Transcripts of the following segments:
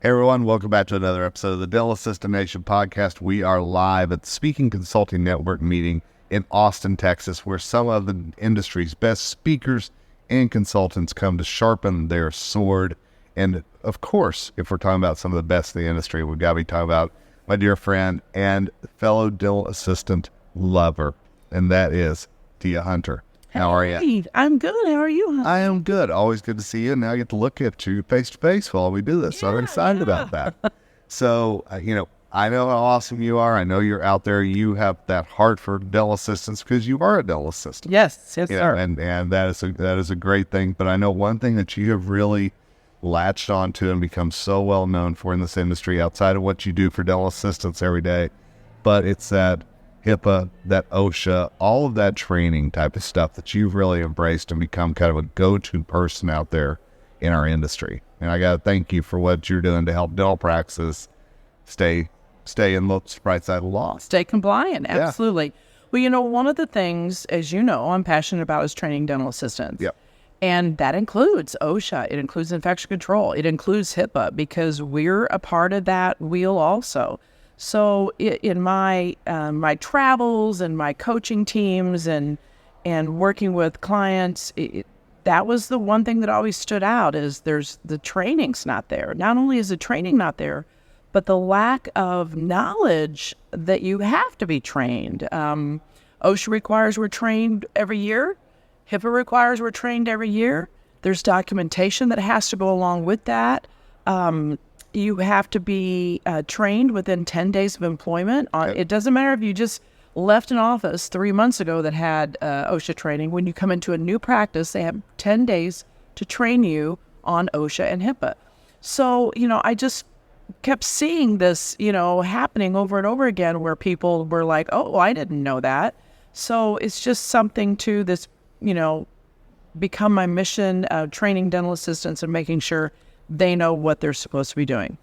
Hey everyone, welcome back to another episode of the Dental Assistant Nation podcast. We are live at the Speaking Consulting Network meeting in Austin, Texas, where some of the industry's best speakers and consultants come to sharpen their sword. And of course, if we're talking about some of the best in the industry, we've got to be talking about my dear friend and fellow dental assistant lover, and that is Tija Hunter. How are you? Hey, I'm good. How are you? I am good. Always good to see you. Now I get to look at you face to face while we do this. So I'm excited about that. So, I know how awesome you are. I know you're out there. You have that heart for dental assistants because you are a dental assistant. Yes, sir. And that is a great thing. But I know one thing that you have really latched onto and become so well known for in this industry outside of what you do for dental assistants every day. But it's that HIPAA, that OSHA, all of that training type of stuff that you've really embraced and become kind of a go-to person out there in our industry. And I got to thank you for what you're doing to help dental practices stay in the bright side of the law. Stay compliant, absolutely. Yeah. Well, one of the things, as you know, I'm passionate about is training dental assistants. Yep. And that includes OSHA, it includes infection control, it includes HIPAA, because we're a part of that wheel also. So in my travels and my coaching teams and working with clients, that was the one thing that always stood out is the training's not there. Not only is the training not there, but the lack of knowledge that you have to be trained. OSHA requires we're trained every year. HIPAA requires we're trained every year. There's documentation that has to go along with that. You have to be trained within 10 days of employment. It doesn't matter if you just left an office 3 months ago that had OSHA training. When you come into a new practice, they have 10 days to train you on OSHA and HIPAA. So, I just kept seeing this, happening over and over again where people were like, oh, I didn't know that. So it's just something to this, become my mission, training dental assistants and making sure they know what they're supposed to be doing.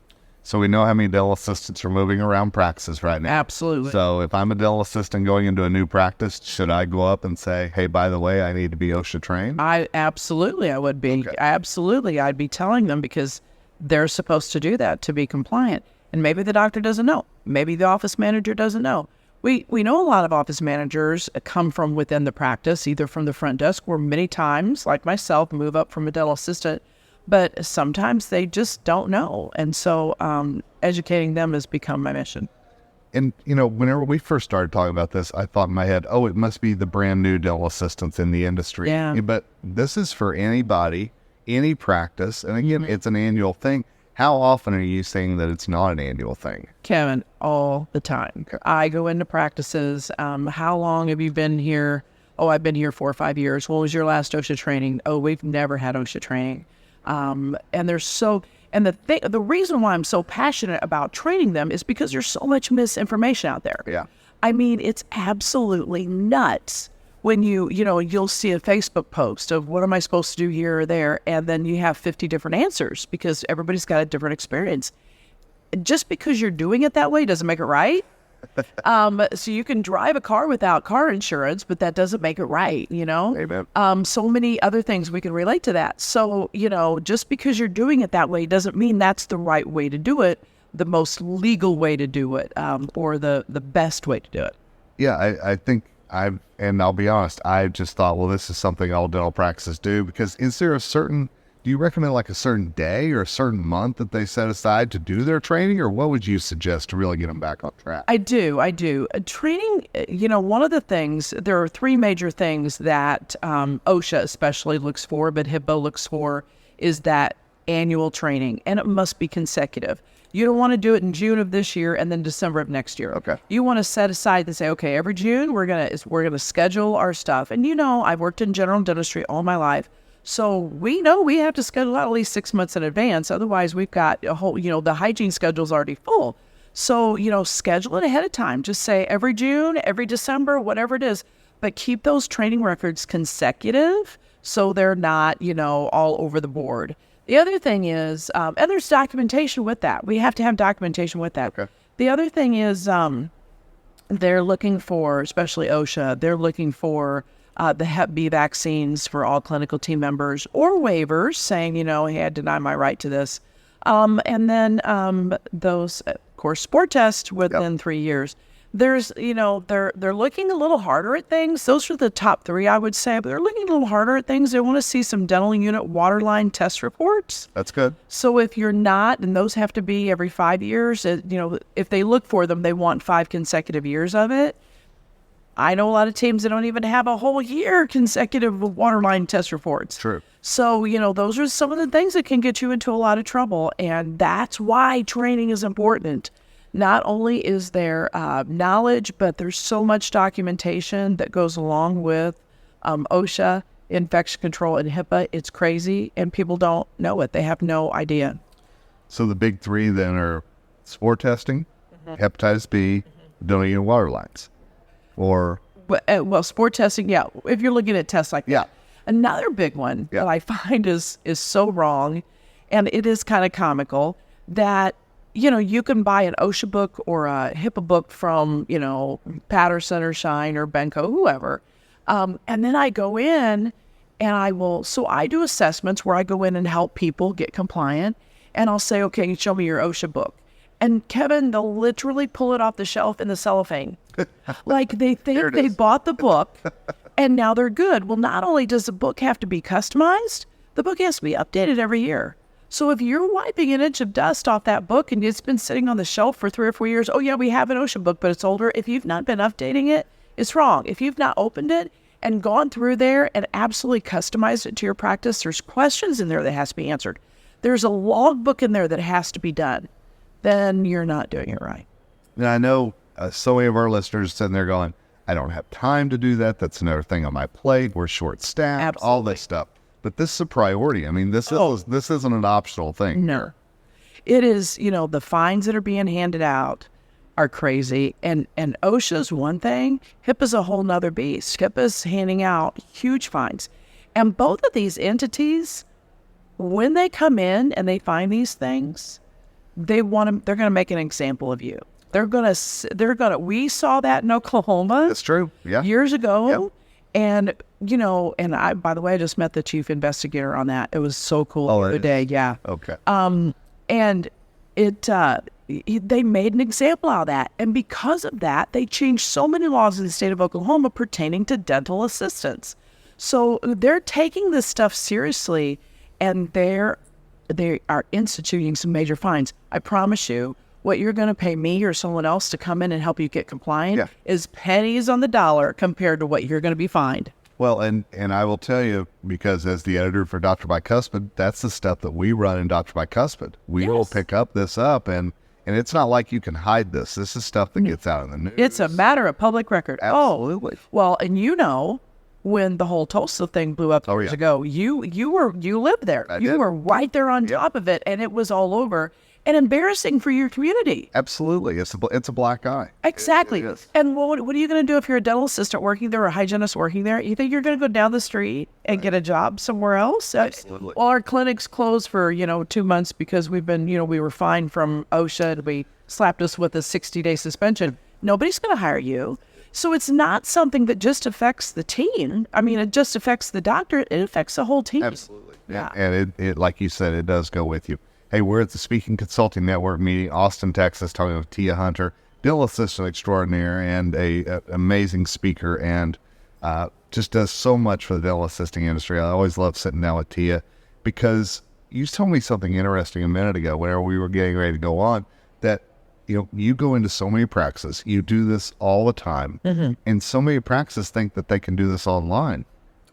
So we know how many dental assistants are moving around practices right now. Absolutely. So if I'm a dental assistant going into a new practice, should I go up and say, hey, by the way, I need to be OSHA trained? I would be. Okay. Absolutely. I'd be telling them because they're supposed to do that to be compliant. And maybe the doctor doesn't know. Maybe the office manager doesn't know. We know a lot of office managers come from within the practice, either from the front desk or many times, like myself, move up from a dental assistant. But sometimes they just don't know. And so educating them has become my mission. And, whenever we first started talking about this, I thought in my head, it must be the brand new dental assistants in the industry. Yeah. But this is for anybody, any practice. And again, It's an annual thing. How often are you saying that it's not an annual thing? Kevin, all the time. Okay. I go into practices. How long have you been here? Oh, I've been here 4 or 5 years. When was your last OSHA training? Oh, we've never had OSHA training. And the reason why I'm so passionate about training them is because there's so much misinformation out there. Yeah. I mean, it's absolutely nuts when you'll see a Facebook post of what am I supposed to do here or there, and then you have 50 different answers because everybody's got a different experience. Just because you're doing it that way doesn't make it right. So you can drive a car without car insurance, but that doesn't make it right, Amen. So many other things we can relate to that. So, just because you're doing it that way doesn't mean that's the right way to do it, the most legal way to do it, or the best way to do it. Yeah, I think and I'll be honest, I just thought, well, this is something all dental practices do, because do you recommend like a certain day or a certain month that they set aside to do their training, or what would you suggest to really get them back on track? I do. Training, one of the things, there are 3 major things that OSHA especially looks for, but HIPAA looks for, is that annual training, and it must be consecutive. You don't want to do it in June of this year and then December of next year. Okay. You want to set aside and say, okay, every June we're gonna schedule our stuff. And I've worked in general dentistry all my life. So we know we have to schedule out at least 6 months in advance. Otherwise, we've got a whole, the hygiene schedule's already full. So, schedule it ahead of time. Just say every June, every December, whatever it is. But keep those training records consecutive so they're not, all over the board. The other thing is, and there's documentation with that. We have to have documentation with that. Okay. The other thing is they're looking for, especially OSHA, they're looking for the Hep B vaccines for all clinical team members or waivers saying, hey, I deny my right to this. And then those, of course, sport tests within 3 years. There's, they're looking a little harder at things. Those are the top 3, I would say, but they're looking a little harder at things. They want to see some dental unit waterline test reports. That's good. So if you're not, and those have to be every 5 years, if they look for them, they want 5 consecutive years of it. I know a lot of teams that don't even have a whole year consecutive waterline test reports. True. So, those are some of the things that can get you into a lot of trouble. And that's why training is important. Not only is there knowledge, but there's so much documentation that goes along with OSHA, infection control, and HIPAA. It's crazy, and people don't know it. They have no idea. So the big 3 then are spore testing, hepatitis B, dental unit water lines. Or well, sport testing, yeah. If you're looking at tests like Yeah. that. Another big one that I find is so wrong, and it is kind of comical, that you can buy an OSHA book or a HIPAA book from, Patterson or Shine or Benco, whoever. And then I go in and I do assessments where I go in and help people get compliant. And I'll say, okay, show me your OSHA book. And Kevin, they'll literally pull it off the shelf in the cellophane. Like they think they bought the book and now they're good. Well, not only does the book have to be customized, the book has to be updated every year. So if you're wiping an inch of dust off that book and it's been sitting on the shelf for 3 or 4 years, oh yeah, we have an OSHA book, but it's older. If you've not been updating it, it's wrong. If you've not opened it and gone through there and absolutely customized it to your practice, there's questions in there that has to be answered. There's a log book in there that has to be done. Then you're not doing it right. And I know so many of our listeners sitting there going, I don't have time to do that. That's another thing on my plate. We're short-staffed, all this stuff. But this is a priority. I mean, this isn't an optional thing. No. It is, the fines that are being handed out are crazy. And OSHA's one thing, HIPAA's a whole nother beast. HIPAA's handing out huge fines. And both of these entities, when they come in and they find these things, they're going to make an example of you. We saw that in Oklahoma. That's true. Yeah. Years ago. Yep. And, and I, by the way, I just met the chief investigator on that. It was so cool the other day. Yeah. Okay. And they made an example out of that. And because of that, they changed so many laws in the state of Oklahoma pertaining to dental assistants. So they're taking this stuff seriously, and they are instituting some major fines. I promise you, what you're going to pay me or someone else to come in and help you get compliant is pennies on the dollar compared to what you're going to be fined. Well, and I will tell you, because as the editor for Dr. Bicuspid, that's the stuff that we run in Dr. Bicuspid. We will pick this up, and it's not like you can hide this. This is stuff that gets out in the news. It's a matter of public record. Absolutely. Oh, well, and when the whole Tulsa thing blew up years ago, you lived there. You were right there on top of it, and it was all over. And embarrassing for your community. Absolutely. It's a black eye. Exactly. It is. And what are you going to do if you're a dental assistant working there or a hygienist working there? You think you're going to go down the street and get a job somewhere else? Absolutely. Well, our clinic's closed for, 2 months because we've been, we were fined from OSHA and we slapped us with a 60-day suspension. Nobody's going to hire you. So it's not something that just affects the team. I mean, it just affects the doctor. It affects the whole team. Absolutely. Yeah. And it like you said, it does go with you. Hey, we're at the Speaking Consulting Network meeting, Austin, Texas, talking with Tija Hunter, dental assistant extraordinaire and a amazing speaker, and just does so much for the dental assisting industry. I always love sitting down with Tija, because you told me something interesting a minute ago whenever we were getting ready to go on, that you go into so many practices, you do this all the time, and so many practices think that they can do this online.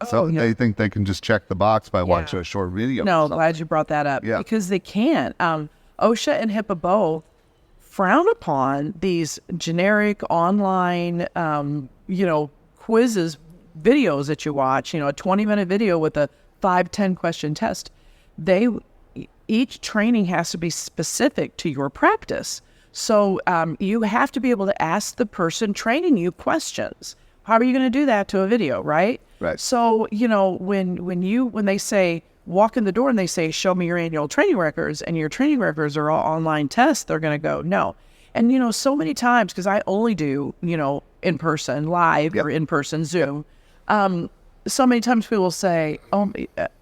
So they think they can just check the box by watching a short video. No, glad you brought that up. Because they can't. OSHA and HIPAA both frown upon these generic online, quizzes, videos that you watch, a 20-minute video with a 5-10 question test. Each training has to be specific to your practice. So you have to be able to ask the person training you questions. How are you going to do that to a video, right? Right. So, when they say, walk in the door and they say, show me your annual training records, and your training records are all online tests, they're going to go, no. And, so many times, because I only do, in person, live or in person Zoom, so many times people will say,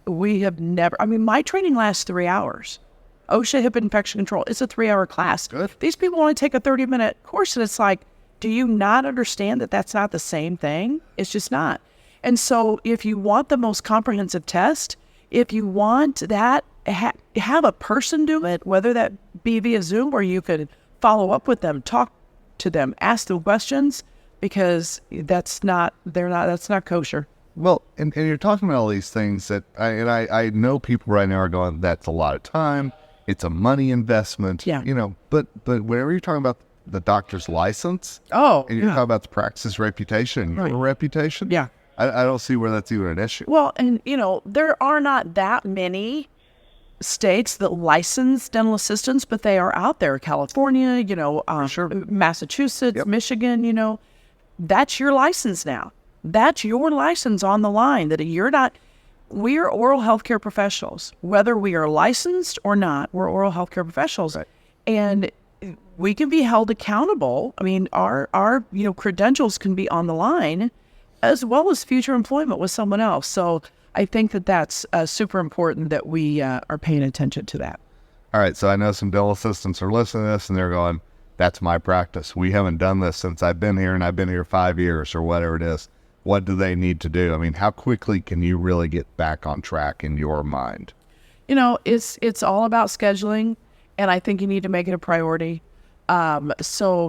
we have never, my training lasts 3 hours. OSHA, HIPAA, infection control. It's a 3-hour class. Good. These people only take a 30-minute course, and it's like, do you not understand that that's not the same thing? It's just not. And so if you want the most comprehensive test, if you want that, have a person do it, whether that be via Zoom where you could follow up with them, talk to them, ask them questions, because that's not kosher. Well, and you're talking about all these things that I know people right now are going, that's a lot of time. It's a money investment. Yeah. But whenever you're talking about the doctor's license, and you're talking about the practice's reputation, your reputation, Yeah. I don't see where that's even an issue. Well, and there are not that many states that license dental assistants, but they are out there. California, Massachusetts, Michigan, that's your license now. That's your license on the line. That we're oral healthcare professionals, whether we are licensed or not. We're oral healthcare professionals, right. And we can be held accountable. I mean, our credentials can be on the line, as well as future employment with someone else. So I think that's super important that we are paying attention to that. All right, so I know some dental assistants are listening to this and they're going, that's my practice. We haven't done this since I've been here, and I've been here 5 years or whatever it is. What do they need to do? I mean, how quickly can you really get back on track in your mind? It's all about scheduling, and I think you need to make it a priority. So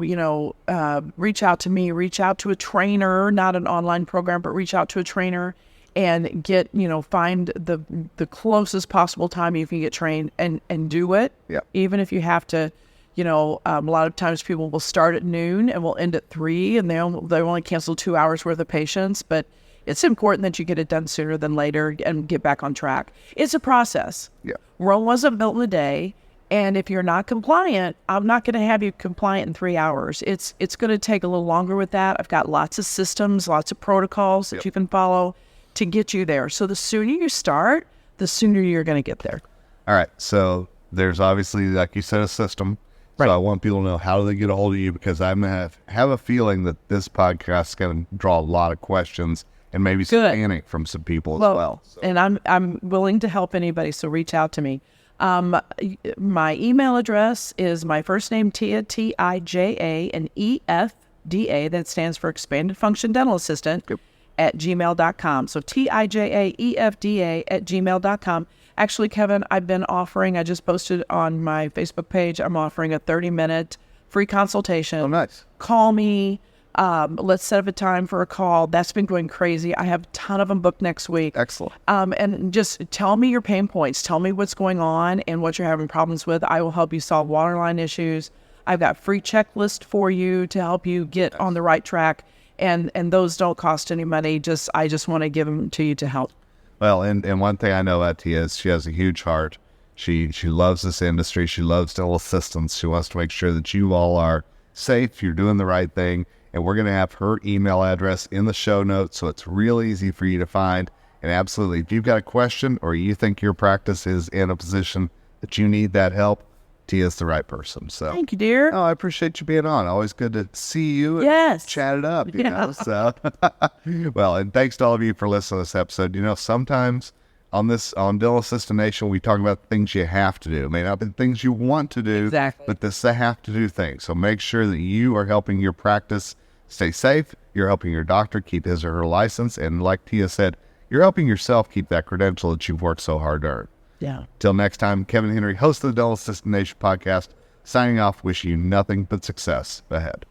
reach out to me, reach out to a trainer, not an online program, but reach out to a trainer and get, find the closest possible time you can get trained and do it. Yeah. Even if you have to, a lot of times people will start at noon and will end at 3, and they only cancel 2 hours worth of patients, but it's important that you get it done sooner than later and get back on track. It's a process. Yeah. Rome wasn't built in a day. And if you're not compliant, I'm not going to have you compliant in 3 hours. It's going to take a little longer with that. I've got lots of systems, lots of protocols that you can follow to get you there. So the sooner you start, the sooner you're going to get there. All right. So there's obviously, like you said, a system. Right. So I want people to know, how do they get a hold of you? Because I have a feeling that this podcast is going to draw a lot of questions and maybe some panic from some people as well. So. And I'm willing to help anybody, so reach out to me. My email address is my first name, Tia, Tija, and EFDA, that stands for Expanded Function Dental Assistant, at gmail.com. So TIJAEFDA at gmail.com. Actually, Kevin, I just posted on my Facebook page, I'm offering a 30-minute free consultation. Oh, nice. Call me. Let's set up a time for a call. That's been going crazy. I have a ton of them booked next week. Excellent. And just tell me your pain points. Tell me what's going on and what you're having problems with. I will help you solve waterline issues. I've got free checklist for you to help you get on the right track. And those don't cost any money. I just want to give them to you to help. Well, and one thing I know about Tia is she has a huge heart. She loves this industry. She loves dental assistants. She wants to make sure that you all are safe, you're doing the right thing. And we're going to have her email address in the show notes, so it's real easy for you to find. And absolutely, if you've got a question or you think your practice is in a position that you need that help, Tia's the right person. So thank you, dear. Oh, I appreciate you being on. Always good to see you and chat it up. You know? So, well, and thanks to all of you for listening to this episode. Sometimes on Dental Assistant Nation, we talk about things you have to do. It may not be things you want to do, but this is a have to do thing. So make sure that you are helping your practice stay safe. You're helping your doctor keep his or her license. And like Tia said, you're helping yourself keep that credential that you've worked so hard to earn. Yeah. Till next time, Kevin Henry, host of the Dental Assistant Nation podcast, signing off, wishing you nothing but success ahead.